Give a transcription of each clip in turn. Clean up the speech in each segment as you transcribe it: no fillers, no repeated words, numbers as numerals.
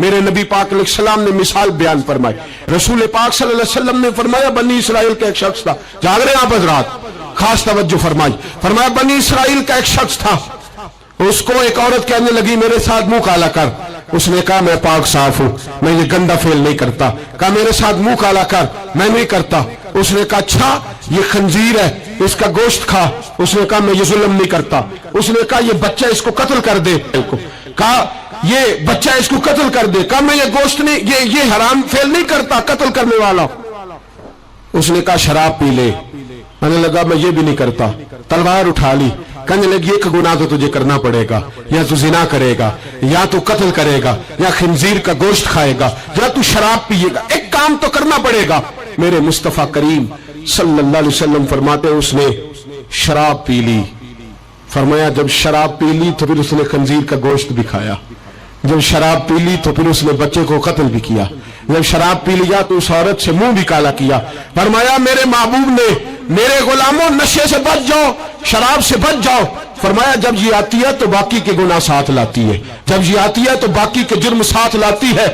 मेरे नबी पाक अलैहिस्सलाम ने मिसाल बयान फरमाई। रसूल पाक सल्लल्लाहु अलैहि वसल्लम ने फरमाया बनी इसराइल का एक शख्स था, जाग रहे आप हजरात, खास तवज्जो फरमाई। फरमाया बनी इसराइल का एक शख्स था, उसको एक औरत कहने लगी मेरे साथ मुंह काला कर। उसने कहा मैं पाक साफ हूं, मैं ये गंदा फेल नहीं करता। कहा मेरे साथ मुंह काला कर, मैं नहीं करता। उसने कहा अच्छा ये खंजीर है, इसका गोश्त खा। उसने कहा मैं ये जुल्म नहीं करता। उसने कहा ये बच्चा इसको कत्ल कर दे। कहा ये बच्चा इसको कत्ल कर दे। कहा मैं ये गोश्त नहीं, ये हराम फेल नहीं करता, कत्ल करने वाला। उसने कहा शराब पी ले। मैंने लगा मैं ये भी नहीं करता। तलवार उठा ली, कहने लगी एक गुनाह तो तुझे करना पड़ेगा, या तू जिना करेगा, या तू कत्ल करेगा, या खिंजीर का गोश्त खाएगा, या तू शराब पिएगा, एक काम तो करना पड़ेगा। मेरे मुस्तफा करीम सल्लल्लाहु अलैहि वसल्लम फरमाते उसने शराब पी ली। फरमाया जब शराब पी ली तो फिर उसने खंजीर का गोश्त भी खाया। जब शराब पी ली तो फिर उसने बच्चे को कत्ल भी किया। जब शराब पी लिया तो उस औरत से मुंह भी काला किया। फरमाया मेरे महबूब ने मेरे गुलामों नशे से बच जाओ, शराब से बच जाओ। फरमाया जब ये आती है तो बाकी के गुनाह साथ लाती है, जब ये आती है तो बाकी के जुर्म साथ लाती है।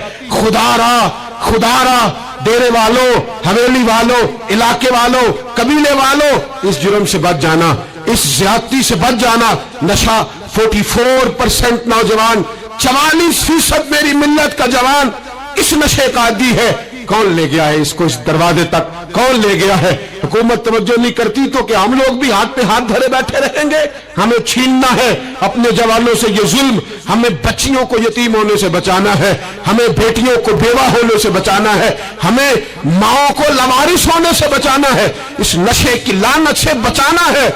खुदारा डेरे वालों, हवेली वालों, इलाके वालों, कबीले वालों, इस जुर्म से बच जाना, इस ज्यादती से बच जाना। नशा 44% नौजवान, 44% मेरी मिल्लत का जवान इस नशे का आदी है। कौन ले गया है इसको इस दरवाजे तक, कौन ले गया है? हुकूमत तवज्जो नहीं करती तो क्या हम लोग भी हाथ पे हाथ धरे बैठे रहेंगे? हमें छीनना है अपने जवानों से ये जुल्म, हमें बच्चियों को यतीम होने से बचाना है, हमें बेटियों को बेवा होने से बचाना है, हमें माओं को लवारिस होने से बचाना है, इस नशे की लानत से बचाना है।